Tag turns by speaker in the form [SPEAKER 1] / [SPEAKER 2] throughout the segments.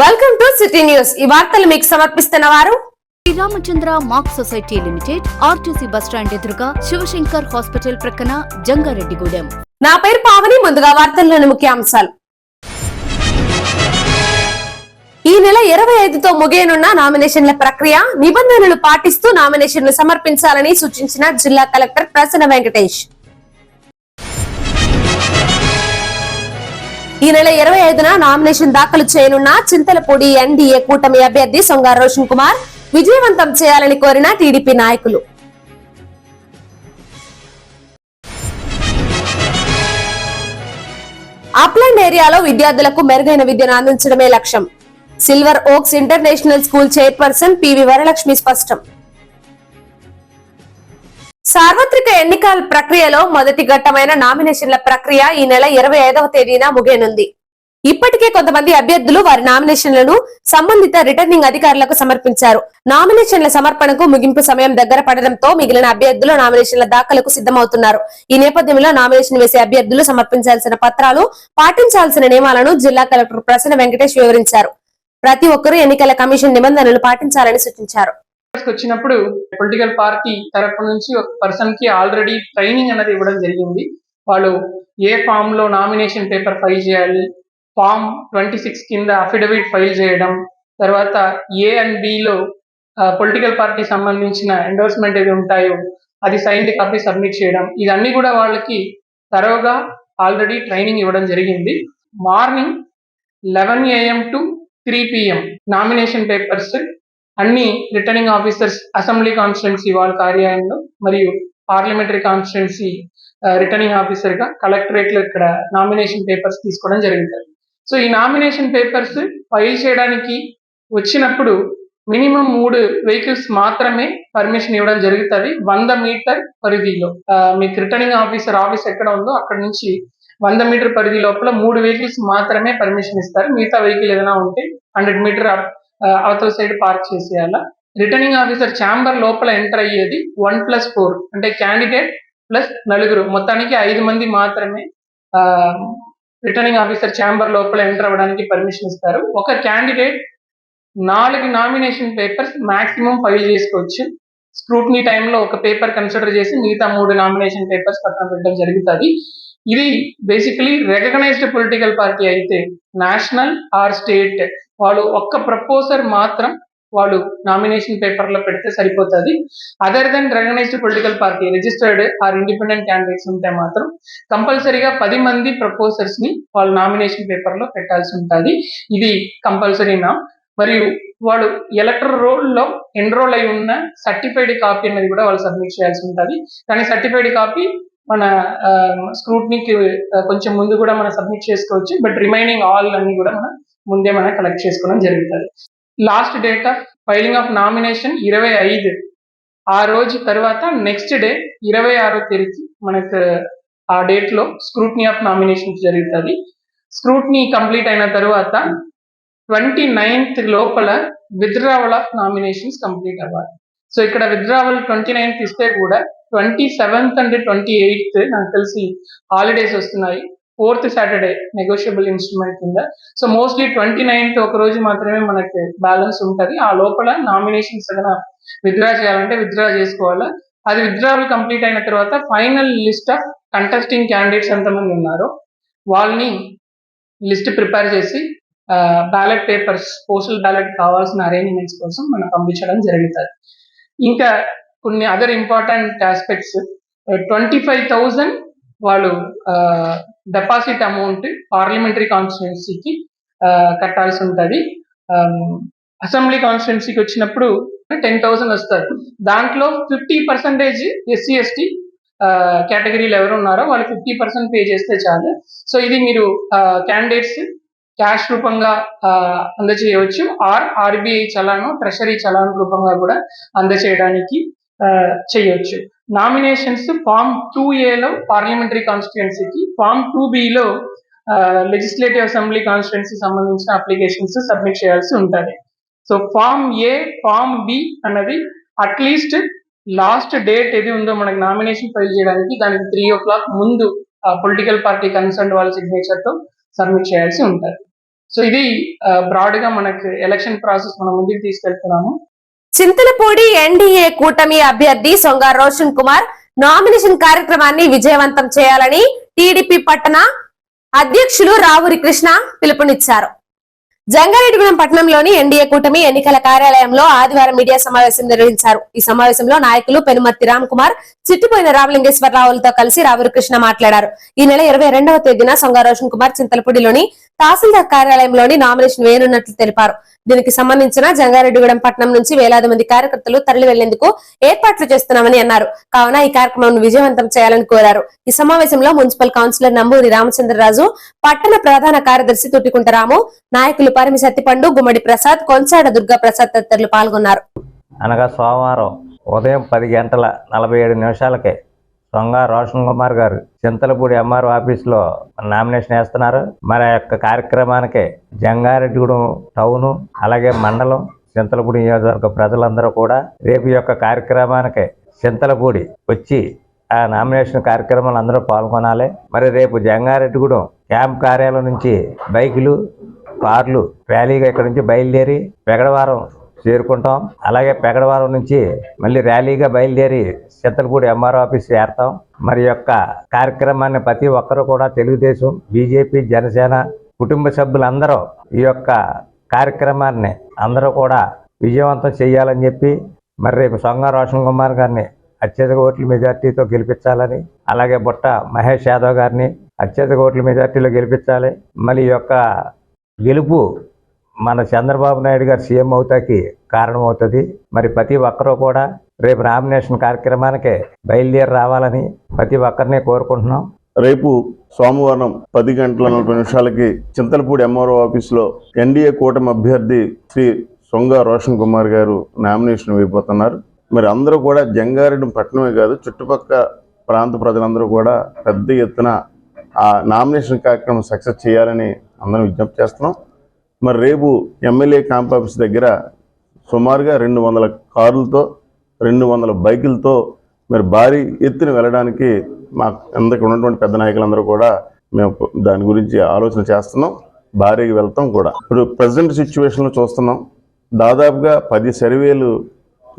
[SPEAKER 1] Welcome to city news. ఈ వార్తలు మీకు సమర్పిస్తున్న వారు
[SPEAKER 2] Sriramachandra mark society limited, RTC bus stand ఎదురుగా, శివశంకర్ హాస్పిటల్ ప్రక్కన, జంగారెడ్డిగూడెం.
[SPEAKER 1] నా పేరు పావని. ముందుగా వార్తల్లోని ముఖ్యాంశాలు. ఈ నెల 25తో ముగియనున్న నామినేషన్ల ప్రక్రియ నిబంధనలు పాటిస్తూ నామినేషన్లు సమర్పించాలని సూచించిన జిల్లా కలెక్టర్ ప్రసన్న వెంకటేష్. ఈ నెల 25న నామినేషన్ దాఖలు చేయనున్న చింతలపూడి ఎన్డీఏ కూటమి అభ్యర్థి సొంగ రోషన్ కుమార్ విజయవంతం చేయాలని కోరిన టీడీపీ నాయకులు. అప్లాండ్ ఏరియాలో విద్యార్థులకు మెరుగైన విద్యను అందించడమే లక్ష్యం. Silver oaks international school chairperson PV Varalakshmi స్పష్టం. సార్వత్రిక ఎన్నికల ప్రక్రియలో మొదటి ఘట్టమైన నామినేషన్ల ప్రక్రియ ఈ నెల 25వ తేదీన ముగియనుంది. ఇప్పటికే కొంతమంది అభ్యర్థులు వారి నామినేషన్లను సంబంధిత రిటర్నింగ్ అధికారులకు సమర్పించారు. నామినేషన్ల సమర్పణకు ముగింపు సమయం దగ్గర పడడంతో మిగిలిన అభ్యర్థులు నామినేషన్ల దాఖలకు సిద్ధమవుతున్నారు. ఈ నేపథ్యంలో నామినేషన్ వేసే అభ్యర్థులు సమర్పించాల్సిన పత్రాలు, పాటించాల్సిన నియమాలను జిల్లా కలెక్టర్ ప్రసన్న వెంకటేష్ వివరించారు. ప్రతి ఒక్కరూ ఎన్నికల కమిషన్ నిబంధనలు పాటించాలని సూచించారు.
[SPEAKER 3] వచ్చినప్పుడు పొలిటికల్ పార్టీ తరపు నుంచి ఒక పర్సన్ కి ఆల్రెడీ ట్రైనింగ్ అనేది ఇవ్వడం జరిగింది. వాళ్ళు ఏ ఫామ్ లో నామినేషన్ పేపర్ ఫైల్ చేయాలి, ఫామ్ 26 కింద అఫిడవిట్ ఫైల్ చేయడం, తర్వాత ఏ అండ్ బి లో పొలిటికల్ పార్టీ సంబంధించిన ఎండోర్స్మెంట్ ఏది ఉంటాయో అది సైన్డ్ కాపీ సబ్మిట్ చేయడం, ఇదన్నీ కూడా వాళ్ళకి తరోగా ఆల్రెడీ ట్రైనింగ్ ఇవ్వడం జరిగింది. Morning 11 AM to 3 PM nomination papers అన్ని రిటర్నింగ్ ఆఫీసర్స్ అసెంబ్లీ కాన్స్టిట్యున్సీ వాళ్ళ కార్యాలయంలో మరియు పార్లమెంటరీ కాన్స్టిట్యున్సీ రిటర్నింగ్ ఆఫీసర్ గా కలెక్టరేట్ లో ఇక్కడ నామినేషన్ పేపర్స్ తీసుకోవడం జరుగుతుంది. సో ఈ నామినేషన్ పేపర్స్ ఫైల్ చేయడానికి వచ్చినప్పుడు మినిమం 3 వెహికల్స్ మాత్రమే పర్మిషన్ ఇవ్వడం జరుగుతుంది. 100 మీటర్ పరిధిలో మీకు రిటర్నింగ్ ఆఫీసర్ ఆఫీస్ ఎక్కడ ఉందో అక్కడ నుంచి 100 మీటర్ పరిధి లోపల 3 వెహికల్స్ మాత్రమే పర్మిషన్ ఇస్తారు. మిగతా వెహికల్ ఏదైనా ఉంటే 100 మీటర్ అవతల సైడ్ పార్క్ చేసేయాలా. రిటర్నింగ్ ఆఫీసర్ ఛాంబర్ లోపల ఎంటర్ అయ్యేది 1+4 అంటే క్యాండిడేట్ ప్లస్ 4, మొత్తానికి 5 మంది మాత్రమే రిటర్నింగ్ ఆఫీసర్ ఛాంబర్ లోపల ఎంటర్ అవ్వడానికి పర్మిషన్ ఇస్తారు. ఒక candidate 4 nomination papers maximum file చేసుకోవచ్చు. స్క్రూటినీ టైంలో ఒక పేపర్ కన్సిడర్ చేసి మిగతా 3 నామినేషన్ పేపర్స్ పక్కన పెట్టడం జరుగుతుంది. ఇది బేసికలీ రికగ్నైజ్డ్ పొలిటికల్ పార్టీ అయితే, నేషనల్ ఆర్ స్టేట్ వాళ్ళు ఒక్క ప్రపోజర్ మాత్రం వాళ్ళు నామినేషన్ పేపర్ లో పెడితే సరిపోతుంది. Other then recognised political party registered or independent candidates ఉంటే మాత్రం కంపల్సరీగా 10 మంది ప్రపోజర్స్ ని వాళ్ళు నామినేషన్ పేపర్ లో పెట్టాల్సి ఉంటుంది. ఇది కంపల్సరీనా. మరియు వాళ్ళు ఎలక్టరల్ రోల్ లో ఎన్రోల్ అయి ఉన్న సర్టిఫైడ్ కాపీ అనేది కూడా వాళ్ళు సబ్మిట్ చేయాల్సి ఉంటుంది. కానీ సర్టిఫైడ్ కాపీ మన స్క్రూటినీకి కొంచెం ముందు కూడా మనం సబ్మిట్ చేసుకోవచ్చు. బట్ రిమైనింగ్ ఆల్ అన్ని కూడా మనం ముందే మనం కలెక్ట్ చేసుకోవడం జరుగుతుంది. Last date of filing of nomination 25. ఆ రోజు తర్వాత నెక్స్ట్ డే 26వ తేదీకి మనకు ఆ డేట్ లో స్క్రూటినీ ఆఫ్ నామినేషన్ జరుగుతుంది. స్క్రూటినీ కంప్లీట్ అయిన తర్వాత 29th లోపల విత్డ్రావల్ ఆఫ్ నామినేషన్స్ కంప్లీట్ అవ్వాలి. సో ఇక్కడ విత్డ్రావల్ 29th ఇస్తే కూడా 27th and 28th నాకు తెలిసి హాలిడేస్ వస్తున్నాయి. 4th సాటర్డే నెగోషియబుల్ ఇన్స్ట్రుమెంట్ కింద. సో మోస్ట్లీ 29th ఒక రోజు మాత్రమే మనకి బ్యాలెన్స్ ఉంటుంది. ఆ లోపల నామినేషన్స్ ఏదైనా విత్డ్రా చేయాలంటే విత్డ్రా చేసుకోవాలా. అది విత్డ్రావల్ కంప్లీట్ అయిన తర్వాత final list of contesting candidates ఎంతమంది ఉన్నారో వాళ్ళని లిస్ట్ ప్రిపేర్ చేసి బ్యాలెట్ పేపర్స్, పోస్టల్ బ్యాలెట్ కావాల్సిన అరేంజ్మెంట్స్ కోసం మనం పంపించడం జరుగుతుంది. ఇంకా కొన్ని అదర్ ఇంపార్టెంట్ ఆస్పెక్ట్స్, 25,000 వాళ్ళు డిపాజిట్ అమౌంట్ పార్లమెంటరీ కాన్స్టిట్యున్సీకి కట్టాల్సి ఉంటుంది. అసెంబ్లీ కాన్స్టిట్యున్సీకి వచ్చినప్పుడు 10,000 వస్తారు. దాంట్లో 50% SC/ST కేటగిరీలు ఎవరు ఉన్నారో వాళ్ళు 50% పే చేస్తే చాలు. సో ఇది మీరు క్యాండిడేట్స్ క్యాష్ రూపంగా అందజేయవచ్చు, or RBI challan, treasury challan రూపంగా కూడా అందజేయడానికి చేయొచ్చు. నామినేషన్స్ ఫామ్ 2A పార్లమెంటరీ కాన్స్టిట్యున్సీకి, ఫామ్ 2Bలో లెజిస్లేటివ్ అసెంబ్లీ కాన్స్టిట్యున్సీ సంబంధించిన అప్లికేషన్స్ సబ్మిట్ చేయాల్సి ఉంటుంది. So form A, form B అన్నది అట్లీస్ట్ లాస్ట్ డేట్ ఏది ఉందో మనకి నామినేషన్ ఫైల్ చేయడానికి దానికి 3 o'clock ముందు పొలిటికల్ పార్టీ కన్సర్న్ వాళ్ళ సిగ్నేచర్ తో సబ్మిట్ చేయాల్సి ఉంటుంది. సో ఇది బ్రాడ్ గా మనకు ఎలక్షన్ ప్రాసెస్ మనం ముందుకు తీసుకెళ్తున్నాము.
[SPEAKER 1] చింతలపూడి ఎన్డీఏ కూటమి అభ్యర్థి సొంగ రోషన్ కుమార్ నామినేషన్ కార్యక్రమాన్ని విజయవంతం చేయాలని టీడీపీ పట్టణ అధ్యక్షులు రావూరి కృష్ణ పిలుపునిచ్చారు. జంగారెడ్డిగూడెం పట్టణంలోని ఎన్డీఏ కూటమి ఎన్నికల కార్యాలయంలో ఆదివారం మీడియా సమావేశం నిర్వహించారు. ఈ సమావేశంలో నాయకులు పెనుమర్తి రామ్ కుమార్, చిట్టిపోయిన రామలింగేశ్వరరావులతో కలిసి రావూరి కృష్ణ మాట్లాడారు. ఈ నెల 22వ తేదీన సొంగ రోషన్ కుమార్ చింతలపూడిలోని తహసీల్దార్ కార్యాలయంలోని నామినేషన్ వేయనున్నట్లు తెలిపారు. దీనికి సంబంధించిన జంగారెడ్డిగూడెం పట్టణం నుంచి వేలాది మంది కార్యకర్తలు తరలి వెళ్లేందుకు ఏర్పాట్లు చేస్తున్నామని అన్నారు. కావున ఈ కార్యక్రమాన్ని విజయవంతం చేయాలని కోరారు. ఈ సమావేశంలో మున్సిపల్ కౌన్సిలర్ నంబూరి రామచంద్రరాజు, పట్టణ ప్రధాన కార్యదర్శి తుట్టికుంట రాము, నాయకులు పరిమి సత్తిపండు, గుమ్మడి ప్రసాద్, కొంచాడ దుర్గా ప్రసాద్ తదితరులు పాల్గొన్నారు.
[SPEAKER 4] అనగా సోమవారం ఉదయం 10:47 సొంగ రోషన్ కుమార్ గారు చింతలపూడి ఎంఆర్ఓ ఆఫీసులో నామినేషన్ వేస్తున్నారు. మరి ఆ యొక్క కార్యక్రమానికి జంగారెడ్డిగూడెం టౌను అలాగే మండలం చింతలపూడి నియోజకవర్గ ప్రజలందరూ కూడా రేపు ఈ యొక్క కార్యక్రమానికి చింతలపూడి వచ్చి ఆ నామినేషన్ కార్యక్రమాలు అందరూ పాల్గొనాలి. మరి రేపు జంగారెడ్డిగూడెం క్యాంప్ కార్యాలయం నుంచి బైకులు, కార్లు ర్యాలీగా ఇక్కడ నుంచి బయలుదేరి పెగడవారం చేరుకుంటాం. అలాగే పెగడవారం నుంచి మళ్ళీ ర్యాలీగా బయలుదేరి చింతలపూడి ఎంఆర్ఓ ఆఫీస్ చేరతాం. మరి యొక్క కార్యక్రమాన్ని ప్రతి ఒక్కరూ కూడా తెలుగుదేశం, బీజేపీ, జనసేన కుటుంబ సభ్యులందరూ ఈ యొక్క కార్యక్రమాన్ని అందరూ కూడా విజయవంతం చేయాలని చెప్పి మరి రేపు సొంగ రోషన్ కుమార్ గారిని అత్యధిక ఓట్ల మెజార్టీతో గెలిపించాలని, అలాగే బుట్ట మహేష్ యాదవ్ గారిని అత్యధిక ఓట్ల మెజార్టీలో గెలిపించాలి. మరి ఈ యొక్క గెలుపు మన చంద్రబాబు నాయుడు గారు సీఎం అవుతాకి కారణమవుతుంది. మరి ప్రతి ఒక్కరూ కూడా రేపు నామినేషన్ కార్యక్రమానికి బయలుదేరి రావాలని ప్రతి ఒక్కరిని కోరుకుంటున్నాం.
[SPEAKER 5] రేపు సోమవారం 10:40 చింతలపూడి ఎంఆర్ఓ ఆఫీసులో ఎన్డీఏ కూటమి అభ్యర్థి శ్రీ సొంగ రోషన్ కుమార్ గారు నామినేషన్ వేయబోతున్నారు. మరి అందరూ కూడా జంగారెడ్డి పట్టణమే కాదు, చుట్టుపక్కల ప్రాంత ప్రజలందరూ కూడా పెద్ద ఎత్తున ఆ నామినేషన్ కార్యక్రమం సక్సెస్ చేయాలని అందరం విజ్ఞప్తి చేస్తున్నాం. మరి రేపు ఎమ్మెల్యే క్యాంప్ ఆఫీస్ దగ్గర సుమారుగా 200 కార్లతో 200 బైకులతో మరి భారీ ఎత్తున వెళ్ళడానికి మా అందరికి ఉన్నటువంటి పెద్ద నాయకులందరూ కూడా మేము దాని గురించి ఆలోచన చేస్తున్నాం. భారీగా వెళ్తాం కూడా. ఇప్పుడు ప్రజెంట్ సిచ్యువేషన్లో చూస్తున్నాం, దాదాపుగా 10 సర్వేలు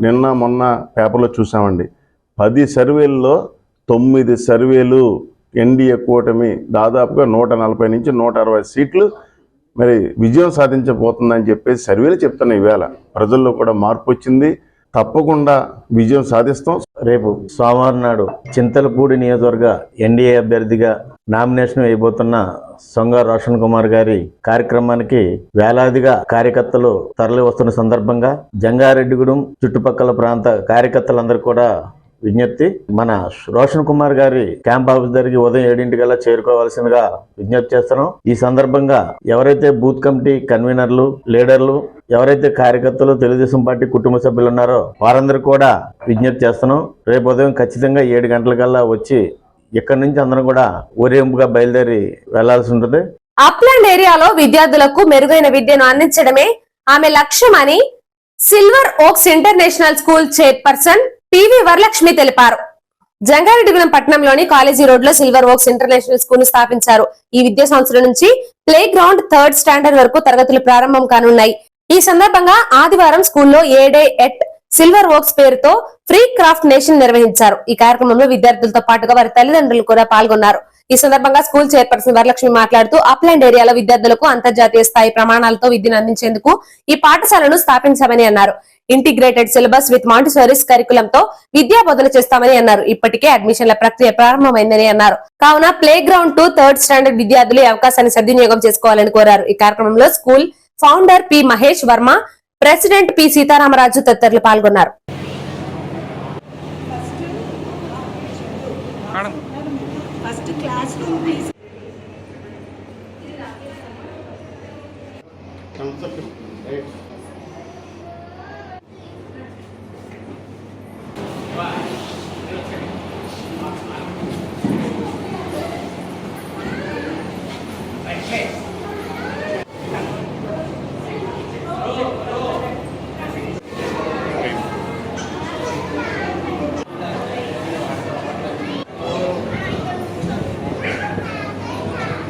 [SPEAKER 5] నిన్న మొన్న పేపర్లో చూసామండి. 10 సర్వేల్లో 9 సర్వేలు ఎన్డీఏ కూటమి దాదాపుగా 140 నుంచి 160 సీట్లు మరి విజయం సాధించబోతుందని చెప్పేసి సర్వేలు చెప్తున్నాయి. ఈవేళ ప్రజల్లో కూడా మార్పు వచ్చింది. తప్పకుండా విజయం సాధిస్తాం.
[SPEAKER 6] రేపు సోమవారం నాడు చింతలపూడి నియోజకవర్గ ఎన్డీఏ అభ్యర్థిగా నామినేషన్ వేయబోతున్న సొంగ రోషన్ కుమార్ గారి కార్యక్రమానికి వేలాదిగా కార్యకర్తలు తరలి వస్తున్న సందర్భంగా జంగారెడ్డిగూడెం చుట్టుపక్కల ప్రాంత కార్యకర్తలందరూ కూడా విజ్ఞప్తి, మన రోషన్ కుమార్ గారి క్యాంప్ ఆఫీస్ దగ్గరికి ఉదయం 7 చేరుకోవాల్సిందిగా విజ్ఞప్తి చేస్తున్నాం. ఈ సందర్భంగా ఎవరైతే బూత్ కమిటీ కన్వీనర్లు, లీడర్లు, ఎవరైతే కార్యకర్తలు, తెలుగుదేశం పార్టీ కుటుంబ సభ్యులు ఉన్నారో వారందరూ కూడా విజ్ఞప్తి చేస్తున్నాం. రేపు ఉదయం ఖచ్చితంగా 7 వచ్చి ఇక్కడి నుంచి అందరం కూడా ఊరేగింపుగా బయలుదేరి వెళ్లాల్సి ఉంటుంది.
[SPEAKER 1] అప్లాండ్ ఏరియాలో విద్యార్థులకు మెరుగైన విద్యను అందించడమే ఆమె లక్ష్యమని silver oaks international school chairperson PV Varalakshmi తెలిపారు. జంగారెడ్డిగూడెం పట్టణంలోని కాలేజీ రోడ్ లో సిల్వర్ ఓక్స్ ఇంటర్నేషనల్ స్కూల్ ను స్థాపించారు. ఈ విద్యా సంవత్సరం నుంచి ప్లే గ్రౌండ్ 3rd స్టాండర్డ్ వరకు తరగతులు ప్రారంభం కానున్నాయి. ఈ సందర్భంగా ఆదివారం స్కూల్లో ఏ డే ఎట్ సిల్వర్ ఓక్స్ పేరుతో ఫ్రీ క్రాఫ్ట్ నేషన్ నిర్వహించారు. ఈ కార్యక్రమంలో విద్యార్థులతో పాటుగా వారి తల్లిదండ్రులు కూడా పాల్గొన్నారు. ఈ సందర్భంగా స్కూల్ చైర్పర్సన్ వరలక్ష్మి మాట్లాడుతూ అప్లాండ్ ఏరియాలో విద్యార్థులకు అంతర్జాతీయ స్థాయి ప్రమాణాలతో విద్యను అందించేందుకు ఈ పాఠశాలను స్థాపించామని అన్నారు. ఇంటిగ్రేటెడ్ సిలబస్ విత్ మాంటిసోరీస్ కరికులంతో విద్యా బోధన చేస్తామని అన్నారు. ఇప్పటికే అడ్మిషన్ల ప్రక్రియ ప్రారంభమైందని అన్నారు. కావున play ground to 3rd standard విద్యార్థులు ఈ అవకాశాన్ని సద్వినియోగం చేసుకోవాలని కోరారు. ఈ కార్యక్రమంలో school founder P Mahesh Varma, president P Sitaramaraju తదితరులు పాల్గొన్నారు.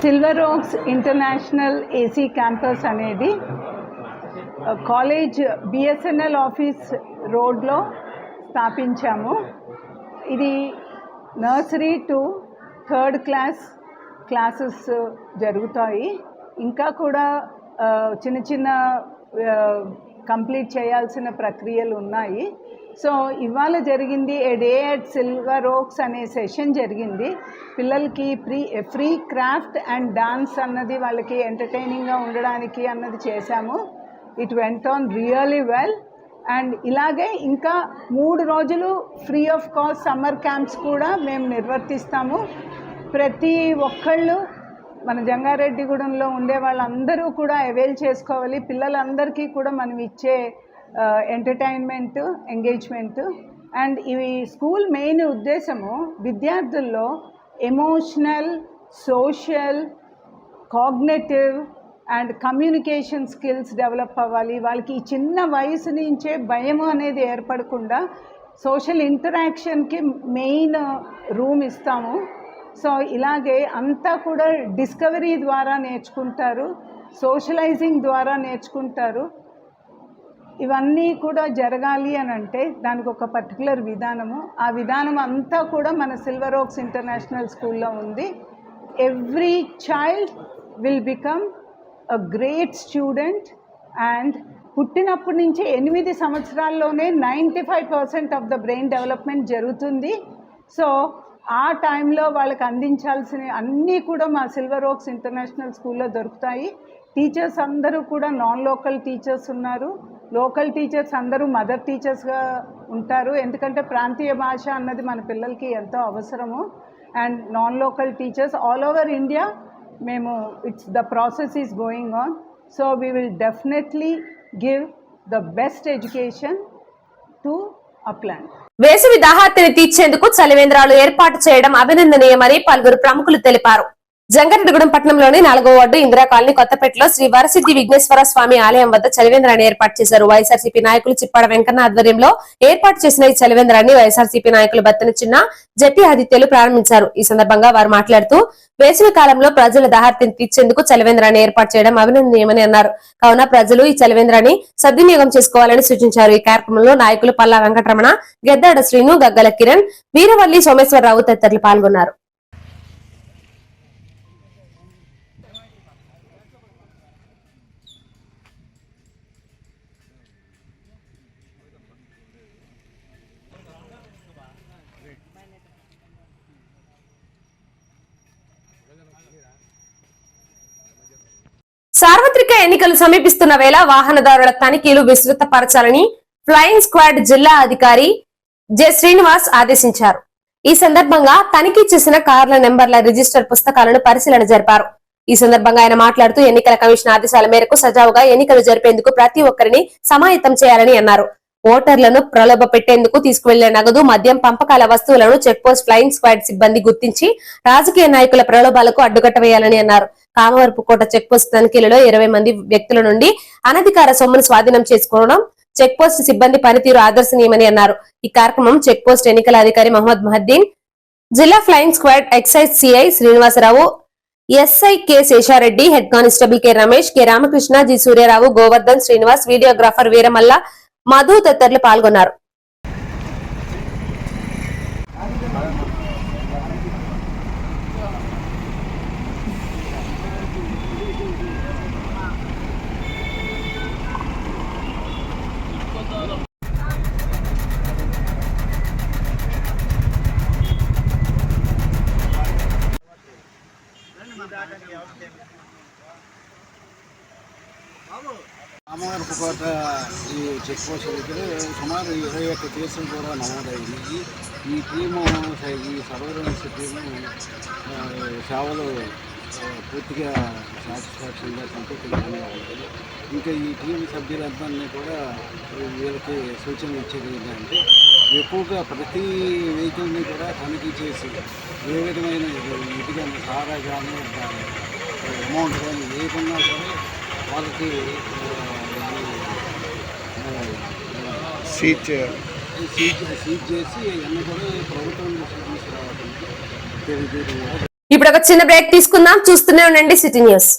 [SPEAKER 7] Silver oaks international AC campus అనేది కాలేజ్ బిఎస్ఎన్ఎల్ ఆఫీస్ రోడ్లో స్థాపించాము. ఇది నర్సరీ టు 3rd క్లాసెస్ జరుగుతాయి. ఇంకా కూడా చిన్న చిన్న కంప్లీట్ చేయాల్సిన ప్రక్రియలు ఉన్నాయి. సో ఇవాళ జరిగింది ఏ డే అట్ సిల్వర్ ఓక్స్ అనే సెషన్ జరిగింది. పిల్లలకి ఫ్రీ క్రాఫ్ట్ అండ్ డాన్స్ అన్నది వాళ్ళకి ఎంటర్టైనింగ్గా ఉండడానికి అన్నది చేశాము. It went on really well. And ఇలాగే ఇంకా 3 రోజులు free of cost summer camps కూడా మేము నిర్వర్తిస్తాము. ప్రతి ఒక్కళ్ళు మన జంగారెడ్డిగూడెంలో ఉండే వాళ్ళందరూ కూడా అవైల్ చేసుకోవాలి. పిల్లలందరికీ కూడా మనం ఇచ్చే ఎంటర్టైన్మెంట్, ఎంగేజ్మెంట్. అండ్ ఇవి స్కూల్ మెయిన్ ఉద్దేశము విద్యార్థుల్లో emotional, social, cognitive and communication skills develop అవ్వాలి. వాళ్ళకి ఈ చిన్న వయసు నుంచే భయం అనేది ఏర్పడకుండా సోషల్ ఇంటరాక్షన్కి మెయిన్ రూమ్ ఇస్తాము. సో ఇలాగే అంతా కూడా డిస్కవరీ ద్వారా నేర్చుకుంటారు, సోషలైజింగ్ ద్వారా నేర్చుకుంటారు. ఇవన్నీ కూడా జరగాలి అని అంటే దానికి ఒక పర్టికులర్ విధానము, ఆ విధానం అంతా కూడా మన సిల్వర్ ఓక్స్ ఇంటర్నేషనల్ స్కూల్లో ఉంది. Every child will become a great student. And పుట్టినప్పటి నుంచి 8 సంవత్సరాల్లోనే 95% ఆఫ్ ద బ్రెయిన్ డెవలప్మెంట్ జరుగుతుంది. సో ఆ టైంలో వాళ్ళకి అందించాల్సిన అన్నీ కూడా మా సిల్వర్ ఓక్స్ ఇంటర్నేషనల్ స్కూల్లో దొరుకుతాయి. టీచర్స్ అందరూ కూడా నాన్ లోకల్ టీచర్స్ ఉన్నారు. లోకల్ టీచర్స్ అందరూ మదర్ టీచర్స్గా ఉంటారు. ఎందుకంటే ప్రాంతీయ భాష అన్నది మన పిల్లలకి ఎంతో అవసరము. And non local teachers all over India మేము the process is going on. So we will definitely give the best education to a plant.
[SPEAKER 1] వేసవి దాహార్తిని తీర్చేందుకు చలివేంద్రాలు ఏర్పాటు చేయడం అభినందనీయమని పలువురు ప్రముఖులు తెలిపారు. జంగారెడ్డిగూడెం పట్టణంలోని 4వ వార్డు ఇందిరా కాలనీ కొత్తపేటలో శ్రీ వరసిద్ధి విఘ్నేశ్వర స్వామి ఆలయం వద్ద చలివేంద్రాన్ని ఏర్పాటు చేశారు. వైఎస్ఆర్సీపీ నాయకులు చిప్పాడ వెంకన్న ఆధ్వర్యంలో ఏర్పాటు చేసిన ఈ చలివేంద్రాన్ని వైఎస్ఆర్సీపీ నాయకులు బత్తని చిన్న, జట్టి ఆదిత్యులు ప్రారంభించారు. ఈ సందర్భంగా వారు మాట్లాడుతూ వేసవి కాలంలో ప్రజల దాహార్తిని తీర్చేందుకు చలివేంద్రాన్ని ఏర్పాటు చేయడం అభినందనీయమని అన్నారు. కావున ప్రజలు ఈ చలివేంద్రాన్ని సద్వినియోగం చేసుకోవాలని సూచించారు. ఈ కార్యక్రమంలో నాయకులు పల్లా వెంకటరమణ, గెద్దాడ శ్రీను, గగ్గల కిరణ్, వీరవల్లి సోమేశ్వరరావు తదితరులు పాల్గొన్నారు. సార్వత్రిక ఎన్నికలు సమీపిస్తున్న వేళ వాహనదారుల తనిఖీలు విస్తృతపరచాలని ఫ్లయింగ్ స్క్వాడ్ జిల్లా అధికారి జె శ్రీనివాస్ ఆదేశించారు. ఈ సందర్భంగా తనిఖీ చేసిన కార్ల నెంబర్ల రిజిస్టర్ పుస్తకాలను పరిశీలన జరిపారు. ఈ సందర్భంగా ఆయన మాట్లాడుతూ ఎన్నికల కమిషన్ ఆదేశాల మేరకు సజావుగా ఎన్నికలు జరిపేందుకు ప్రతి ఒక్కరిని సమాయత్తం చేయాలని అన్నారు. ఓటర్లను ప్రలోభ పెట్టేందుకు తీసుకువెళ్లే నగదు, మద్యం, పంపకాల వస్తువులను చెక్పోస్ట్ ఫ్లయింగ్ స్క్వాడ్ సిబ్బంది గుర్తించి రాజకీయ నాయకుల ప్రలోభాలకు అడ్డుకట్ట వేయాలని అన్నారు. కామవరపుకోట చెక్పోస్ట్ తనిఖీలలో 20 మంది వ్యక్తుల నుండి అనధికార సొమ్మును స్వాధీనం చేసుకోవడం చెక్పోస్ట్ సిబ్బంది పనితీరు ఆదర్శనీయమని అన్నారు. ఈ కార్యక్రమం చెక్పోస్ట్ ఎన్నికల అధికారి మహమ్మద్ మహద్దీన్, జిల్లా flying squad excise CI Srinivasarao, SI K Seshareddy, head constable K Ramesh, K Ramakrishna, G Suryarao, Govardhan, Srinivas, videographer Veeramalla, Madhu తదితరులు పాల్గొన్నారు.
[SPEAKER 8] కామవరపుకోట ఈ చెక్ పోస్ట్ దగ్గర సుమారు 21 కేసులు కూడా నమోదయ్యాయి. ఈ టీము ఈ సర్వేలెన్స్ టీము సేవలు పూర్తిగా సాటిస్ఫాక్షన్గా సంతృప్తిగా ఉంటుంది. ఇంకా ఈ టీం సభ్యులందరినీ కూడా వీళ్ళకి సూచనలు ఇచ్చేది ఏంటంటే ఎక్కువగా ప్రతి వెహికల్ని కూడా తనిఖీ చేసి ఏ విధమైన ఇదిగా సారా కానీ అమౌంట్ కానీ ఏదన్నా సరే వాళ్ళకి సీజ్ చేసి అన్నీ కూడా ప్రభుత్వం తీసుకురావడానికి తెలియజేయడం.
[SPEAKER 1] ఇప్పుడు ఒక ఒక చిన్న బ్రేక్ తీసుకుందాం. చూస్తూనే ఉండండి సిటీ న్యూస్.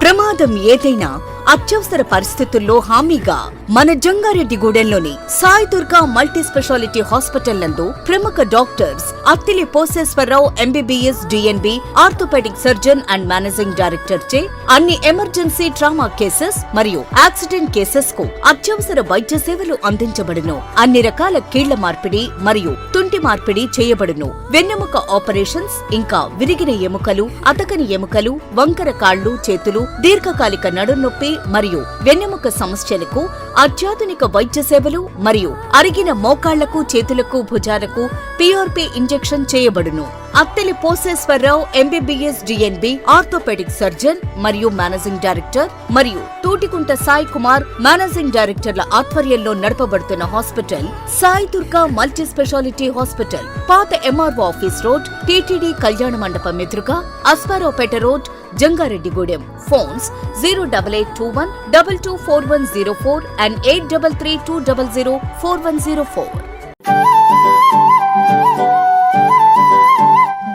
[SPEAKER 2] ప్రమాదం ఏదైనా అత్యవసర పరిస్థితుల్లో హామీగా మన జంగారెడ్డిగూడెంలోని Sai Durga multi speciality hospital నందు ప్రముఖ doctors Attili Poseswararao MBBS DNB orthopaedic surgeon and managing director చే అన్ని ఎమర్జెన్సీ ట్రామా కేసెస్ మరియు యాక్సిడెంట్ కేసెస్ కు అత్యవసర వైద్య సేవలు అందించబడును. అన్ని రకాల కీళ్ల మార్పిడి మరియు తుంటి మార్పిడి చేయబడును. వెన్నెముక ఆపరేషన్స్, ఇంకా విరిగిన ఎముకలు, అతకని ఎముకలు, వంకర కాళ్లు, చేతులు, దీర్ఘకాలిక నడునొప్పి మరియు వెన్నెముక సమస్యలకు అత్యాధునిక వైద్య సేవలు మరియు అరిగిన మోకాళ్లకు, చేతులకు, భుజాలకు పిఆర్పి ఇంజెక్షన్ చేయబడును. Attili Poseswararao MBBS DNB orthopaedic surgeon మరియు మేనేజింగ్ డైరెక్టర్ మరియు తూటికుంట సాయి కుమార్ మేనేజింగ్ డైరెక్టర్ల ఆధ్వర్యంలో నడపబడుతున్న hospital Sai Durga multi speciality hospital, పాత ఎంఆర్ఓ ఆఫీస్ రోడ్, టీటీడీ కళ్యాణ మండపం ఎదురుగా, Asparaopeta road, Jangareddygudem. Phones 08821 224104 and 8332004104.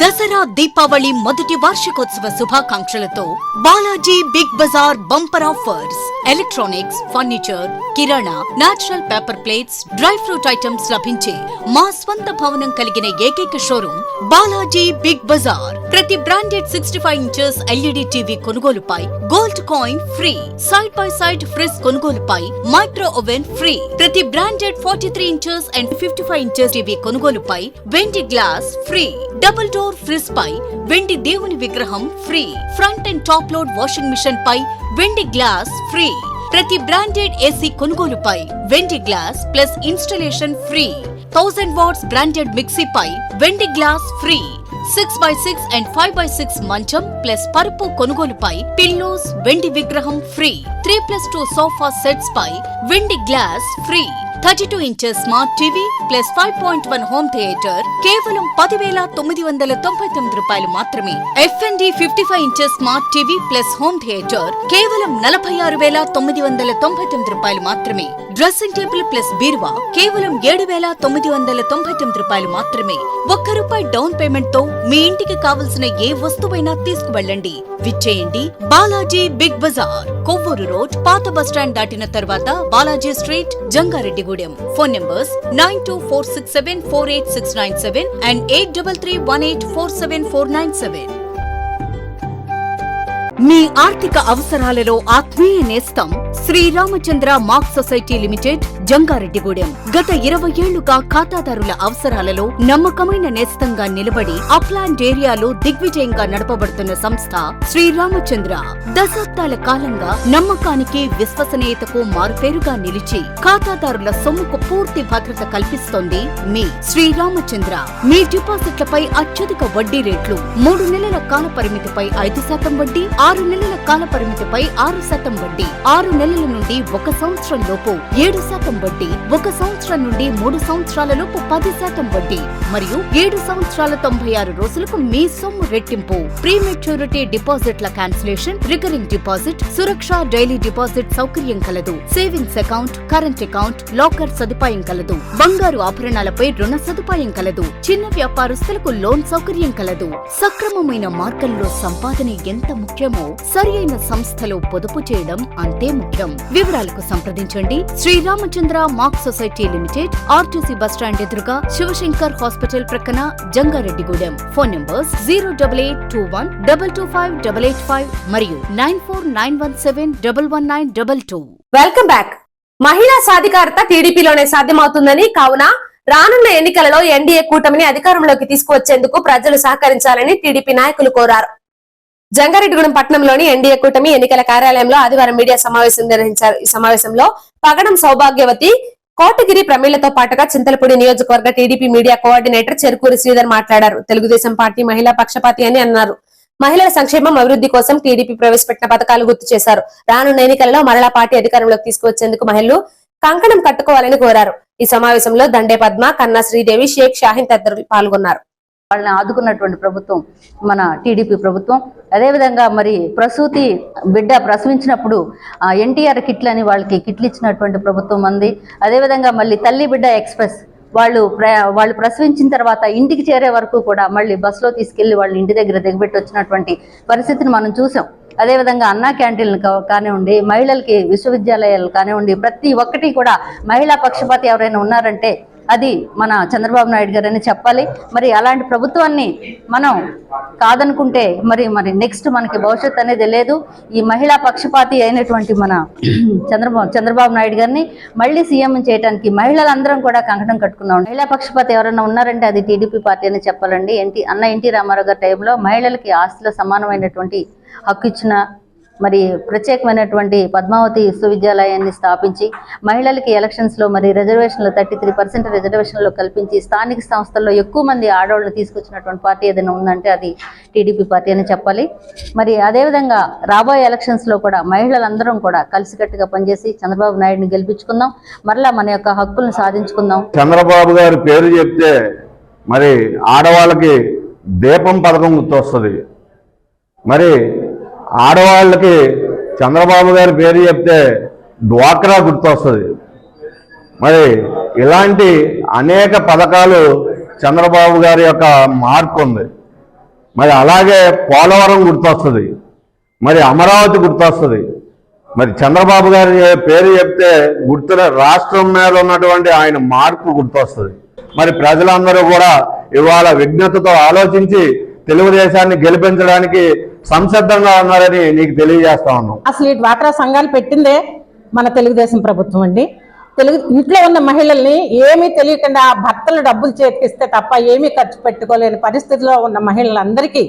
[SPEAKER 2] Dussehra Deepavali మొదటి వార్షికోత్సవ శుభాకాంక్షలతో Balaji big bazaar bumper offers. Electronics, furniture, కిరాణా, natural paper plates, dry fruit items లభించే మా స్వంత భవనం కలిగిన ఏకైక షోరూమ్ బాలాజీ బిగ్ బజార్. ప్రతి బ్రాండెడ్ 65 ఇంచెస్ ఎల్ఈడి టీవీ కొనుగోలుపై gold coin free. Side by side fridge కొనుగోలుపై మైక్రో ఓవెన్ ఫ్రీ. ప్రతి branded 43 inches and 55 inches TV కొనుగోలుపై వెండి glass free. Double door fridge పై వెండి దేవుని విగ్రహం free. Front and top load washing machine పై వెండి గ్లాస్ ఫ్రీ. ప్రతి బ్రాండెడ్ ఏసీ కొనుగోలుపై వెండి glass plus installation free. 1000 watts branded mixie పై వెండి glass free. 6x6 and 5x6 మంచం ప్లస్ పరుపు కొనుగోలుపై పిల్లోస్ వెండి విగ్రహం ఫ్రీ. 3+2 సోఫా సెట్స్ పై వెండి glass free. 32 inches smart TV plus 5.1 home theatre కేవలం 10,999 రూపాయలు మాత్రమే. ఎఫ్ఎన్డి 55 inches smart TV plus home theatre కేవలం 46,999 రూపాయలు మాత్రమే. డ్రెస్సింగ్ టేబుల్ ప్లస్ బీరువా కేవలం 7,999 రూపాయలు మాత్రమే. ₹1 డౌన్ పేమెంట్ తో మీ ఇంటికి కావలసిన ఏ వస్తువైనా తీసుకువెళ్ళండి. విచ్చేయండి Balaji big bazaar, Kovvur road, పాత బస్టాండ్ దాటిన తర్వాత Balaji street, Jangareddygudem. Phone numbers 9246748697 and 8331847497. మీ ఆర్థిక అవసరాలలో ఆత్మీయ నేస్తం Sriramachandra mark society limited, Jangareddygudem. గత 20 ఏళ్లుగా ఖాతాదారుల అవసరాలలో నమ్మకమైన నేస్తంగా నిలబడి అప్లాండ్ ఏరియాలో దిగ్విజయంగా నడపబడుతున్న సంస్థ శ్రీరామచంద్ర. దశాబ్దాల కాలంగా నమ్మకానికి, విశ్వసనీయతకు మారుపేరుగా నిలిచి ఖాతాదారుల సొమ్ముకు పూర్తి భద్రత కల్పిస్తోంది మీ శ్రీరామచంద్ర. మీ డిపాజిట్లపై అత్యధిక వడ్డీ రేట్లు, 3 నెలల కాల పరిమితిపై 5% వడ్డీ, 6 నెలల కాల పరిమితిపై 6% వడ్డీ, 6 నెలల నుండి 1 సంవత్సరం లోపు 7% వడ్డీ, 1 సంవత్సరం నుండి 3 సంవత్సరాల లోపు 10% వడ్డీ మరియు 7 సంవత్సరాల 96 రోజులకు మీ సొమ్ము రెట్టింపు. ప్రీ మెచ్యూరిటీ డిపాజిట్ల క్యాన్సిలేషన్, రికరింగ్ డిపాజిట్, సురక్ష డైలీ డిపాజిట్ సౌకర్యం కలదు. Savings account, current account, locker సదుపాయం కలదు. బంగారు ఆభరణాలపై రుణ సదుపాయం కలదు. చిన్న వ్యాపారస్తులకు లోన్ సౌకర్యం కలదు. సక్రమమైన మార్గంలో సంపాదన ఎంత ముఖ్యమో సరియైన సంస్థలో పొదుపు చేయడం అంతే ముఖ్యం. వివరాలకు సంప్రదించండి Sriramachandra mark society limited, RTC bus stand ఎదురుగా, శివశంకర్ హాస్పిటల్ ప్రక్కన, జంగారెడ్డిగూడెం. ఫోన్ నంబర్స్ 08821 225 885 మరియు 9491711922.
[SPEAKER 1] Welcome back. మహిళా సాధికారత టీడీపీలోనే సాధ్యమవుతుందని, కావున రానున్న ఎన్నికలలో ఎన్డీఏ కూటమిని అధికారంలోకి తీసుకువచ్చేందుకు ప్రజలు సహకరించాలని టీడీపీ నాయకులు కోరారు. జంగారెడ్డిగూడెం పట్టణంలోని ఎన్డీఏ కూటమి ఎన్నికల కార్యాలయంలో ఆదివారం మీడియా సమావేశం నిర్వహించారు. ఈ సమావేశంలో పగడం సౌభాగ్యవతి, కోటగిరి ప్రమీలతో పాటుగా చింతలపూడి నియోజకవర్గ TDP media coordinator Cherukuri Sridhar మాట్లాడారు. తెలుగుదేశం పార్టీ మహిళా పక్షపాతి అని అన్నారు. మహిళల సంక్షేమం, అభివృద్ధి కోసం టీడీపీ ప్రవేశపెట్టిన పథకాలు గుర్తు చేశారు. రానున్న ఎన్నికలలో మరలా పార్టీ అధికారంలోకి తీసుకువచ్చేందుకు మహిళలు కంకణం కట్టుకోవాలని కోరారు. ఈ సమావేశంలో దండే పద్మ, కన్నా శ్రీదేవి, షేక్ షాహిన్ తదితరులు పాల్గొన్నారు.
[SPEAKER 9] వాళ్ళని ఆదుకున్నటువంటి ప్రభుత్వం మన టీడీపీ ప్రభుత్వం. అదేవిధంగా మరి బిడ్డ ప్రసవించినప్పుడు ఎన్టీఆర్ కిట్లు అని వాళ్ళకి కిట్లు ఇచ్చినటువంటి ప్రభుత్వం మంది. అదేవిధంగా మళ్ళీ తల్లి బిడ్డ ఎక్స్ప్రెస్ వాళ్ళు ప్రసవించిన తర్వాత ఇంటికి చేరే వరకు కూడా మళ్ళీ బస్సులో తీసుకెళ్లి వాళ్ళ ఇంటి దగ్గర దిగబెట్టి వచ్చినటువంటి పరిస్థితిని మనం చూసాం. అదేవిధంగా అన్నా క్యాంటీన్లు కానివ్వండి, మహిళలకి విశ్వవిద్యాలయాలు కానివ్వండి, ప్రతి ఒక్కటి కూడా మహిళా పక్షపాతి ఎవరైనా ఉన్నారంటే అది మన చంద్రబాబు నాయుడు గారని చెప్పాలి. మరి అలాంటి ప్రభుత్వాన్ని మనం కాదనుకుంటే మరి నెక్స్ట్ మనకి భవిష్యత్తు అనేది లేదు. ఈ మహిళా పక్షపాతి అయినటువంటి మన చంద్రబాబు నాయుడు గారిని మళ్ళీ సీఎం చేయడానికి మహిళలందరం కూడా కంకణం కట్టుకున్నాం. మహిళా పక్షపాతి ఎవరైనా ఉన్నారంటే అది టీడీపీ పార్టీ అని చెప్పాలండి. ఎన్టీ రామారావు గారి టైంలో మహిళలకి ఆస్తిలో సమానమైనటువంటి హక్కు ఇచ్చిన మరి ప్రత్యేకమైనటువంటి పద్మావతి విశ్వవిద్యాలయాన్ని స్థాపించి మహిళలకి ఎలక్షన్స్లో మరి రిజర్వేషన్లు 33% రిజర్వేషన్లు కల్పించి స్థానిక సంస్థల్లో ఎక్కువ మంది ఆడవాళ్ళు తీసుకొచ్చినటువంటి పార్టీ ఏదైనా ఉందంటే అది టీడీపీ పార్టీ అని చెప్పాలి. మరి అదేవిధంగా రాబోయే ఎలక్షన్స్లో కూడా మహిళలందరం కూడా కలిసికట్టుగా పనిచేసి చంద్రబాబు నాయుడిని గెలిపించుకుందాం, మరలా మన యొక్క హక్కులను సాధించుకుందాం.
[SPEAKER 5] చంద్రబాబు గారి పేరు చెప్తే మరి ఆడవాళ్ళకి దీపం పథకం గుర్తొస్తుంది. మరి ఆడవాళ్ళకి చంద్రబాబు గారి పేరు చెప్తే డ్వాక్రా గుర్తొస్తుంది. మరి ఇలాంటి అనేక పథకాలు చంద్రబాబు గారి యొక్క మార్పు ఉంది. మరి అలాగే పోలవరం గుర్తొస్తుంది, మరి అమరావతి గుర్తొస్తుంది. మరి చంద్రబాబు గారి పేరు చెప్తే రాష్ట్రం మీద ఉన్నటువంటి ఆయన మార్పు గుర్తొస్తుంది. మరి ప్రజలందరూ కూడా ఇవాళ విజ్ఞతతో ఆలోచించి తెలుగుదేశాన్ని గెలిపించడానికి సంసిద్ధంగా ఉన్నారని నీకు తెలియజేస్తా ఉన్నాం.
[SPEAKER 10] అసలు ఈ డ్వాక్రా సంఘాలు పెట్టిందే మన తెలుగుదేశం ప్రభుత్వం అండి. ఇంట్లో ఉన్న మహిళల్ని ఏమీ తెలియకుండా భర్తలు డబ్బులు చేతికిస్తే తప్ప ఏమీ ఖర్చు పెట్టుకోలేని పరిస్థితిలో ఉన్న మహిళలందరికీ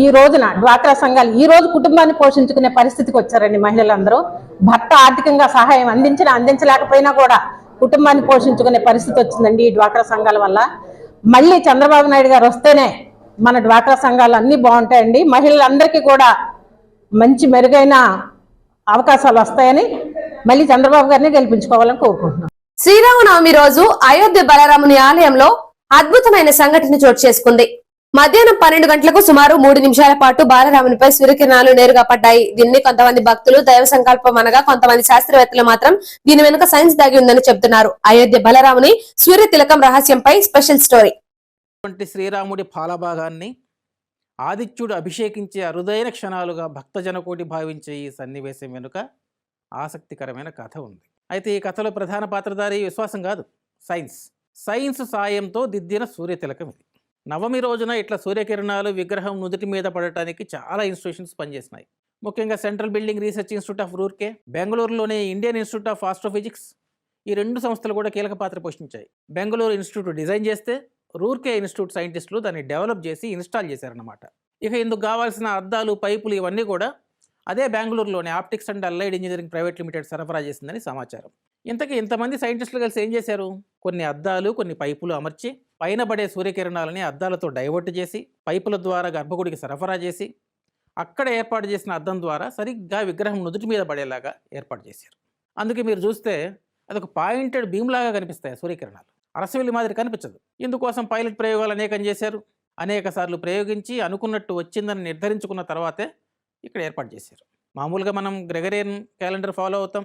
[SPEAKER 10] ఈ రోజున డ్వాక్రా సంఘాలు ఈ రోజు కుటుంబాన్ని పోషించుకునే పరిస్థితికి వచ్చారండి. మహిళలందరూ భర్త ఆర్థికంగా సహాయం అందించలేకపోయినా కూడా కుటుంబాన్ని పోషించుకునే పరిస్థితి వచ్చిందండి ఈ డ్వాక్రా సంఘాల వల్ల. మళ్ళీ చంద్రబాబు నాయుడు గారు వస్తేనే మన డ్వాక్రా సంఘాలు అన్నీ బాగుంటాయండి. మహిళలందరికీ కూడా మంచి మెరుగైన అవకాశాలు వస్తాయని మళ్ళీ చంద్రబాబు గారిని గెలిపించుకోవాలని కోరుకుంటున్నాం.
[SPEAKER 1] శ్రీరామనవమి రోజు అయోధ్య బలరాముని ఆలయంలో అద్భుతమైన సంఘటన చోటు చేసుకుంది. మధ్యాహ్నం 12 గంటలకు సుమారు 3 నిమిషాల పాటు బాలరామునిపై సూర్యకిరణాలు నేరుగా పడ్డాయి. దీన్ని కొంతమంది భక్తులు దైవ సంకల్పం అనగా, కొంతమంది శాస్త్రవేత్తలు మాత్రం దీని వెనుక సైన్స్ దాగి ఉందని చెబుతున్నారు. అయోధ్య బలరాముని సూర్య తిలకం రహస్యంపై స్పెషల్ స్టోరీ.
[SPEAKER 11] శ్రీరాముడి పాలభాగాన్ని ఆదిత్యుడు అభిషేకించే అరుదైన క్షణాలుగా భక్తజనకోటి భావించే ఈ సన్నివేశం వెనుక ఆసక్తికరమైన కథ ఉంది. అయితే ఈ కథలో ప్రధాన పాత్రధారి విశ్వాసం కాదు, సైన్స్ సాయంతో దిద్దిన సూర్యతిలకం ఇది. నవమి రోజున ఇట్లా సూర్యకిరణాలు విగ్రహం నుదుటి మీద పడటానికి చాలా ఇన్స్టిట్యూషన్స్ పనిచేసినాయి. ముఖ్యంగా central building research institute of Roorkee, బెంగళూరులోని ఇండియన్ ఇన్స్టిట్యూట్ ఆఫ్ ఆస్ట్రోఫిజిక్స్, ఈ 2 సంస్థలు కూడా కీలక పాత్ర పోషించాయి. బెంగళూరు ఇన్స్టిట్యూట్ డిజైన్ చేస్తే రూర్కే ఇన్స్టిట్యూట్ సైంటిస్టులు దాన్ని డెవలప్ చేసి ఇన్స్టాల్ చేశారన్నమాట. ఇక ఇందుకు కావాల్సిన అద్దాలు, పైపులు ఇవన్నీ కూడా అదే బెంగళూరులోని optics and allied engineering private limited సరఫరా చేసిందని సమాచారం. ఇంతమంది సైంటిస్టులు కలిసి ఏం చేశారు? కొన్ని అద్దాలు, కొన్ని పైపులు అమర్చి పైన పడే సూర్యకిరణాలని అద్దాలతో డైవర్ట్ చేసి పైపుల ద్వారా గర్భగుడికి సరఫరా చేసి అక్కడ ఏర్పాటు చేసిన అద్దం ద్వారా సరిగ్గా విగ్రహం నుదుటి మీద పడేలాగా ఏర్పాటు చేశారు. అందుకే మీరు చూస్తే అదొక పాయింటెడ్ బీమ్ లాగా కనిపిస్తాయి సూర్యకిరణాలు, అరసవిల్లి మాదిరి కనిపించదు. ఇందుకోసం పైలట్ ప్రయోగాలు అనేకం చేశారు. అనేక సార్లు ప్రయోగించి అనుకున్నట్టు వచ్చిందని నిర్ధారించుకున్న తర్వాతే ఇక్కడ ఏర్పాటు చేశారు. మామూలుగా మనం గ్రెగరియన్ క్యాలెండర్ ఫాలో అవుతాం,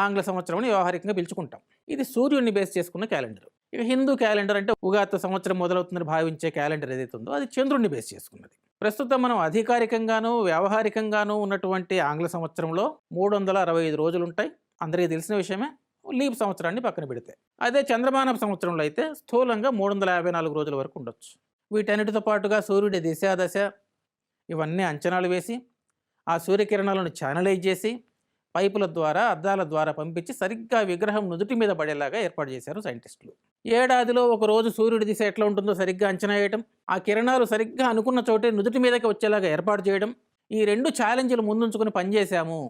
[SPEAKER 11] ఆంగ్ల సంవత్సరం వ్యవహారికంగా పిలుచుకుంటాం. ఇది సూర్యుడిని బేస్ చేసుకున్న క్యాలెండర్. ఇక హిందూ క్యాలెండర్ అంటే ఉగాది సంవత్సరం మొదలవుతుందని భావించే క్యాలెండర్ ఏదైతే ఉందో అది చంద్రుడిని బేస్ చేసుకున్నది. ప్రస్తుతం మనం అధికారికంగాను వ్యవహారికంగాను ఉన్నటువంటి ఆంగ్ల సంవత్సరంలో 365 రోజులు ఉంటాయి. అందరికీ తెలిసిన విషయమే. లీప్ సంవత్సరాన్ని పక్కన పెడితే అదే చంద్రమాన సంవత్సరంలో అయితే స్థూలంగా 354 రోజుల వరకు ఉండొచ్చు. వీటన్నిటితో పాటుగా సూర్యుడి దిశాదశ ఇవన్నీ అంచనాలు వేసి ఆ సూర్యకిరణాలను ఛానలైజ్ చేసి పైపుల ద్వారా అద్దాల ద్వారా పంపించి సరిగ్గా విగ్రహం నుదుటి మీద పడేలాగా ఏర్పాటు చేశారు సైంటిస్టులు. ఏడాదిలో ఒక రోజు సూర్యుడి దిశ ఎట్లా ఉంటుందో సరిగ్గా అంచనా వేయడం, ఆ కిరణాలు సరిగ్గా అనుకున్న చోటే నుదుటి మీదకి వచ్చేలాగా ఏర్పాటు చేయడం, ఈ 2 ఛాలెంజ్లు ముందుంచుకొని పనిచేశాము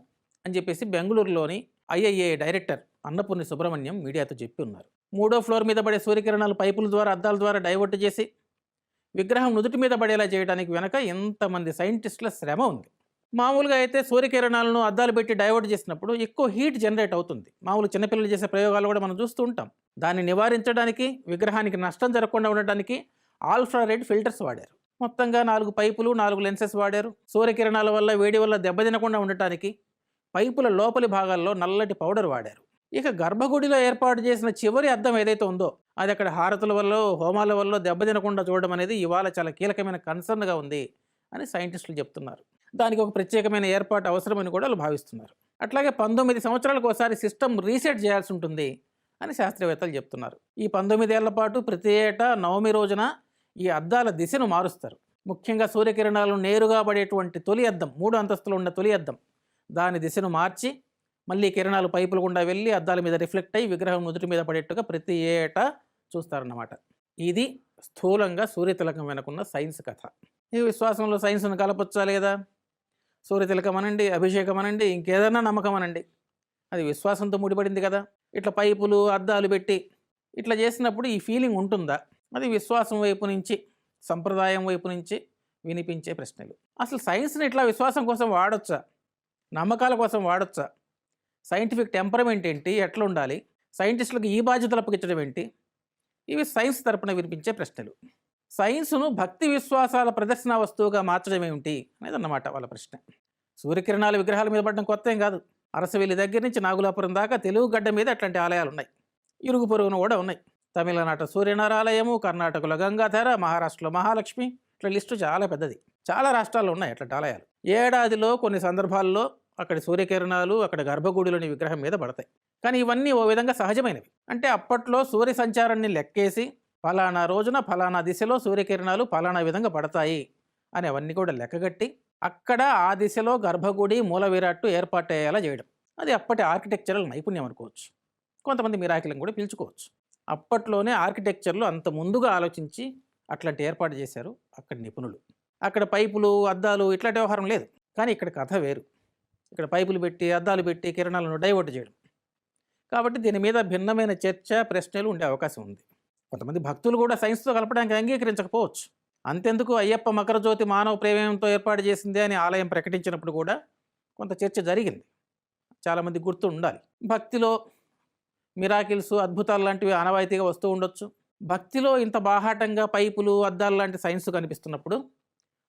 [SPEAKER 11] అని చెప్పేసి బెంగళూరులోని IIA డైరెక్టర్ అన్నపూర్ణి సుబ్రహ్మణ్యం మీడియాతో చెప్పి ఉన్నారు. 3వ ఫ్లోర్ మీద పడే సూర్యకిరణాలు పైపుల ద్వారా అద్దాల ద్వారా డైవర్ట్ చేసి విగ్రహం నుదుటి మీద పడేలా చేయడానికి వెనక ఎంతమంది సైంటిస్టుల శ్రమ ఉంది. మామూలుగా అయితే సూర్యకిరణాలను అద్దాలు పెట్టి డైవర్ట్ చేసినప్పుడు ఎక్కువ హీట్ జనరేట్ అవుతుంది. మామూలు చిన్నపిల్లలు చేసే ప్రయోగాలు కూడా మనం చూస్తూ ఉంటాం. దాన్ని నివారించడానికి, విగ్రహానికి నష్టం జరగకుండా ఉండటానికి ఆల్ట్రారెడ్ ఫిల్టర్స్ వాడారు. మొత్తంగా 4 పైపులు, 4 లెన్సెస్ వాడారు. సూర్యకిరణాల వల్ల, వేడి వల్ల దెబ్బతినకుండా ఉండటానికి పైపుల లోపలి భాగాల్లో నల్లటి పౌడర్ వాడారు. ఇక గర్భగుడిలో ఏర్పాటు చేసిన చివరి అద్దం ఏదైతే ఉందో అది అక్కడ హారతుల వల్ల, హోమాల వల్ల దెబ్బతినకుండా చూడడం అనేది ఇవాళ చాలా కీలకమైన కన్సర్న్గా ఉంది అని సైంటిస్టులు చెప్తున్నారు. దానికి ఒక ప్రత్యేకమైన ఏర్పాటు అవసరమని కూడా వాళ్ళు భావిస్తున్నారు. అట్లాగే 19 సంవత్సరాలకు ఒకసారి సిస్టమ్ రీసెట్ చేయాల్సి ఉంటుంది అని శాస్త్రవేత్తలు చెప్తున్నారు. ఈ 19 ఏళ్ల పాటు ప్రతి ఏటా నవమి రోజున ఈ అద్దాల దిశను మారుస్తారు. ముఖ్యంగా సూర్యకిరణాలు నేరుగా పడేటువంటి తొలి అద్దం, 3 అంతస్తులు ఉన్న తొలి అద్దం, దాని దిశను మార్చి మళ్ళీ కిరణాలు పైపులు గుండా వెళ్ళి అద్దాల మీద రిఫ్లెక్ట్ అయ్యి విగ్రహం నుదుటి మీద పడేట్టుగా ప్రతి ఏటా చూస్తారన్నమాట. ఇది స్థూలంగా సూర్యతిలకం వెనుకున్న సైన్స్ కథ. ఈ విశ్వాసంలో సైన్స్ను కలపొచ్చా లేదా? సూర్యతిలకం అనండి, అభిషేకం అనండి, ఇంకేదన్నా నమ్మకం అనండి, అది విశ్వాసంతో ముడిపడింది కదా. ఇట్లా పైపులు, అద్దాలు పెట్టి ఇట్లా చేసినప్పుడు ఈ ఫీలింగ్ ఉంటుందా? అది విశ్వాసం వైపు నుంచి, సంప్రదాయం వైపు నుంచి వినిపించే ప్రశ్నలు. అసలు సైన్స్ని ఇట్లా విశ్వాసం కోసం వాడొచ్చా? నమ్మకాల కోసం వాడొచ్చా? సైంటిఫిక్ టెంపరమెంట్ ఏంటి, ఎట్లా ఉండాలి, సైంటిస్టులకు ఈ బాధ్యతలు అప్పగించడం ఏంటి? ఇవి సైన్స్ తరపున వినిపించే ప్రశ్నలు. సైన్స్ను భక్తి విశ్వాసాల ప్రదర్శన వస్తువుగా మార్చడం ఏమిటి అనేది అన్నమాట వాళ్ళ ప్రశ్న. సూర్యకిరణాలు విగ్రహాల మీద పడడం కొత్త ఏం కాదు. అరసవెల్లి దగ్గర నుంచి నాగులాపురం దాకా తెలుగు గడ్డ మీద అట్లాంటి ఆలయాలు ఉన్నాయి. ఇరుగు పొరుగున కూడా ఉన్నాయి. తమిళనాట సూర్యనారాయణ ఆలయము, కర్ణాటకలో గంగాధర, మహారాష్ట్రలో మహాలక్ష్మి, ఇట్లా లిస్టు చాలా పెద్దది. చాలా రాష్ట్రాల్లో ఉన్నాయి అట్లాంటి ఆలయాలు. ఏడాదిలో కొన్ని సందర్భాల్లో అక్కడి సూర్యకిరణాలు అక్కడ గర్భగుడిలోని విగ్రహం మీద పడతాయి. కానీ ఇవన్నీ ఓ విధంగా సహజమైనవి. అంటే అప్పట్లో సూర్య సంచారాన్ని లెక్కేసి ఫలానా రోజున ఫలానా దిశలో సూర్యకిరణాలు ఫలానా విధంగా పడతాయి అని అవన్నీ కూడా లెక్కగట్టి అక్కడ ఆ దిశలో గర్భగుడి, మూల విరాట్టు ఏర్పాటయ్యేలా చేయడం, అది అప్పటి ఆర్కిటెక్చరల్ నైపుణ్యం అనుకోవచ్చు. కొంతమంది మిరాకిలను కూడా పిలుచుకోవచ్చు. అప్పట్లోనే ఆర్కిటెక్చర్లు అంత ముందుగా ఆలోచించి అట్లాంటి ఏర్పాటు చేశారు అక్కడి నిపుణులు. అక్కడ పైపులు, అద్దాలు ఇట్లాంటి వ్యవహారం లేదు. కానీ ఇక్కడ కథ వేరు. ఇక్కడ పైపులు పెట్టి, అద్దాలు పెట్టి కిరణాలను డైవర్ట్ చేయడం. కాబట్టి దీని మీద భిన్నమైన చర్చ, ప్రశ్నలు ఉండే అవకాశం ఉంది. కొంతమంది భక్తులు కూడా సైన్స్తో కలపడానికి అంగీకరించకపోవచ్చు. అంతెందుకు, అయ్యప్ప మకర జ్యోతి మానవ ప్రేమతో ఏర్పాటు చేసిందే అని ఆలయం ప్రకటించినప్పుడు కూడా కొంత చర్చ జరిగింది. చాలామంది గుర్తు ఉండాలి. భక్తిలో మిరాకిల్స్, అద్భుతాలు లాంటివి ఆనవాయితీగా వస్తూ ఉండొచ్చు. భక్తిలో ఇంత బాహాటంగా పైపులు, అద్దాలు లాంటి సైన్స్ కనిపిస్తున్నప్పుడు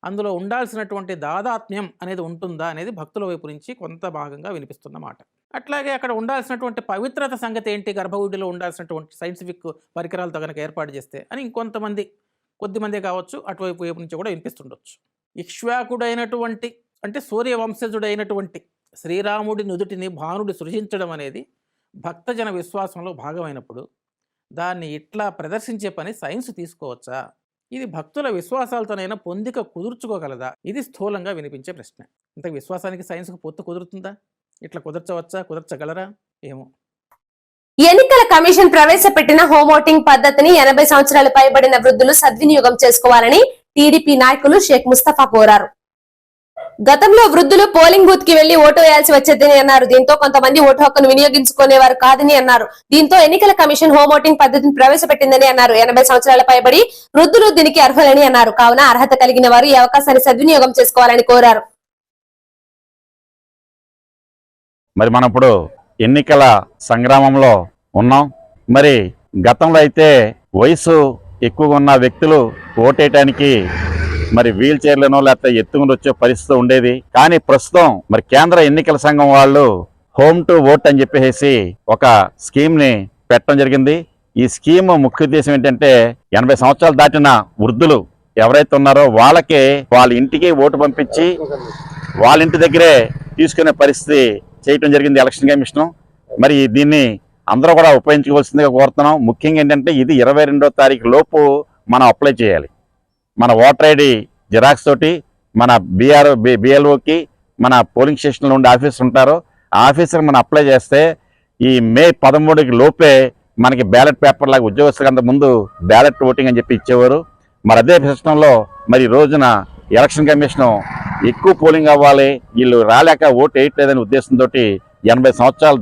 [SPEAKER 11] అందులో ఉండాల్సినటువంటి దాదాత్మ్యం అనేది ఉంటుందా అనేది భక్తుల వైపు నుంచి కొంత భాగంగా వినిపిస్తున్న మాట. అట్లాగే అక్కడ ఉండాల్సినటువంటి పవిత్రత సంగతి ఏంటి, గర్భగుడిలో ఉండాల్సినటువంటి సైంటిఫిక్ పరికరాలతో కనుక ఏర్పాటు చేస్తే అని ఇంకొంతమంది, కొద్దిమందే కావచ్చు, అటువైపు వైపు నుంచి కూడా వినిపిస్తుండొచ్చు. ఇక్ష్వాకుడైనటువంటి, అంటే సూర్యవంశజుడైనటువంటి శ్రీరాముడి నుదుటిని భానుడు సృజించడం అనేది భక్తజన విశ్వాసంలో భాగమైనప్పుడు దాన్ని ఇట్లా ప్రదర్శించే పని సైన్స్ తీసుకోవచ్చా? ఇది భక్తుల విశ్వాసాలతోనైనా పొందిక కుదుర్చుకోగలదా? ఇది స్థూలంగా వినిపించే ప్రశ్న. ఇంత విశ్వాసానికి సైన్స్కు పొత్తు కుదురుతుందా? ఇట్లా కుదర్చవచ్చా, కుదర్చగలరా? ఏమో.
[SPEAKER 1] ఎన్నికల కమిషన్ ప్రవేశపెట్టిన హోమ్ ఓటింగ్ పద్ధతిని 80 సంవత్సరాలు పైబడిన వృద్ధులు సద్వినియోగం చేసుకోవాలని టీడీపీ నాయకులు షేక్ ముస్తఫా కోరారు. గతంలో వృద్ధులు పోలింగ్ బూత్ కి వెళ్లి ఓటు వేయాల్సి వచ్చేదని అన్నారు. దీంతో కొంతమంది ఓటు హక్కును వినియోగించుకునేవారు కాదని అన్నారు. దీంతో ఎన్నికల కమిషన్ హోమ్ ఓటింగ్ పద్ధతిని ప్రవేశపెట్టిందని అన్నారు. 80 సంవత్సరాల పైబడి వృద్ధులు దీనికి అర్హులని అన్నారు. కావున అర్హత కలిగిన వారు ఈ అవకాశాన్ని సద్వినియోగం చేసుకోవాలని కోరారు.
[SPEAKER 12] మరి మనం ఇప్పుడు ఎన్నికల సంగ్రామంలో ఉన్నాం. మరి గతంలో అయితే వయసు ఎక్కువగా ఉన్న వ్యక్తులు ఓటేయటానికి మరి వీల్ చైర్లను లేకపోతే ఎత్తుకుని వచ్చే పరిస్థితి ఉండేది. కానీ ప్రస్తుతం మరి కేంద్ర ఎన్నికల సంఘం వాళ్ళు హోమ్ టు ఓట్ అని చెప్పేసి ఒక స్కీమ్ ని పెట్టడం జరిగింది. ఈ స్కీమ్ ముఖ్య ఉద్దేశం ఏంటంటే 80 సంవత్సరాలు దాటిన వృద్ధులు ఎవరైతే ఉన్నారో వాళ్ళకి వాళ్ళ ఇంటికి ఓటు పంపించి వాళ్ళ ఇంటి దగ్గరే తీసుకునే పరిస్థితి చేయటం జరిగింది ఎలక్షన్ కమిషన్. మరి దీన్ని అందరూ కూడా ఉపయోగించుకోవాల్సిందిగా కోరుతున్నాం. ముఖ్యంగా ఏంటంటే ఇది 22వ తారీఖు లోపు మనం అప్లై చేయాలి. మన ఓటర్ ఐడి జిరాక్స్ తోటి మన బిఎల్ఓకి మన పోలింగ్ స్టేషన్లో ఉండే ఆఫీసర్ ఉంటారో ఆ ఆఫీసర్ మనం అప్లై చేస్తే ఈ మే 13కి లోపే మనకి బ్యాలెట్ పేపర్ లాగా ఉద్యోగస్తులకు అంత ముందు బ్యాలెట్ ఓటింగ్ అని చెప్పి ఇచ్చేవారు. మరి అదే సిస్టంలో మరి ఈ రోజున ఎలక్షన్ కమిషన్ ఎక్కువ పోలింగ్ అవ్వాలి, వీళ్ళు రాలేక ఓటు వేయట్లేదనే ఉద్దేశంతో 80 సంవత్సరాలు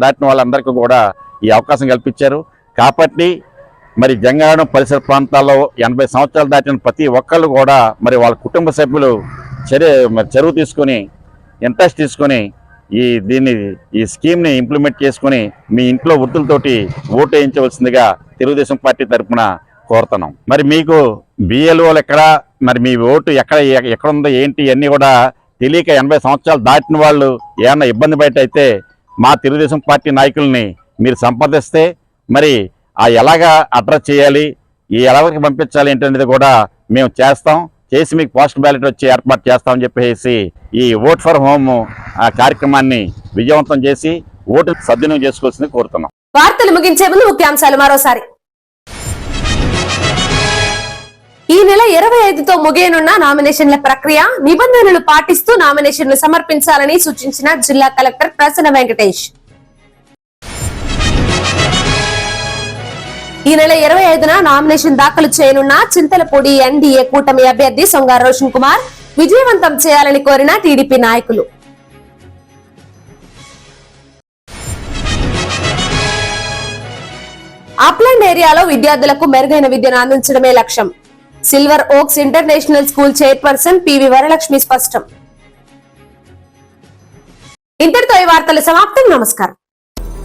[SPEAKER 12] దాటిన వాళ్ళందరికీ కూడా ఈ అవకాశం కల్పించారు. కాబట్టి మరి జంగారం పరిసర ప్రాంతాల్లో 80 సంవత్సరాలు దాటిన ప్రతి ఒక్కళ్ళు కూడా మరి వాళ్ళ కుటుంబ సభ్యులు చొరవ తీసుకొని, ఇంట్రెస్ట్ తీసుకొని ఈ స్కీమ్ని ఇంప్లిమెంట్ చేసుకొని మీ ఇంట్లో వృద్ధులతోటి ఓటు వేయించవలసిందిగా తెలుగుదేశం పార్టీ తరఫున కోరుతున్నాం. మరి మీకు బిఎల్ఓలు ఎక్కడ, మరి మీ ఓటు ఎక్కడ ఉందో ఏంటి అన్నీ కూడా తెలియక 80 సంవత్సరాలు దాటిన వాళ్ళు ఏమన్నా ఇబ్బంది బయట అయితే మా తెలుగుదేశం పార్టీ నాయకుల్ని మీరు సంప్రదిస్తే మరి ఎలాగా అడ్రస్ చేయాలి, ఎవరికి పంపించాలి ఏంటనేది కూడా మేము చేసి మీకు పోస్ట్ బ్యాలెట్ వచ్చి ఏర్పాటు చేస్తామని చెప్పేసి ఈ ఓట్ ఫర్ హోమ్ కార్యక్రమాన్ని విజయవంతం చేసి ఓటు సద్వినియోగం చేసుకోవాల్సింది కోరుతున్నాం.
[SPEAKER 1] వార్తలు ముగించే ముందు ముఖ్యాంశాలు మరోసారి. ఈ నెల 25తో ముగియనున్న నామినేషన్ల ప్రక్రియ, నిబంధనలు పాటిస్తూ నామినేషన్లు సమర్పించాలని సూచించిన జిల్లా కలెక్టర్ ప్రసన్న వెంకటేష్. ఈ నెల 25న నామినేషన్ దాఖలు చేయనున్న చింతలపూడి ఎన్డీఏ కూటమి అభ్యర్థి సొంగ రోషన్ కుమార్ విజయవంతం చేయాలని కోరిన టీడీపీ నాయకులు. అప్లాండ్ ఏరియాలో విద్యార్థులకు మెరుగైన విద్యను అందించడమే లక్ష్యం. Silver oaks international school chairperson PV Varalakshmi స్పష్టం. ఇంతటితో ఈ వార్తలు సమాప్తం. నమస్కారం.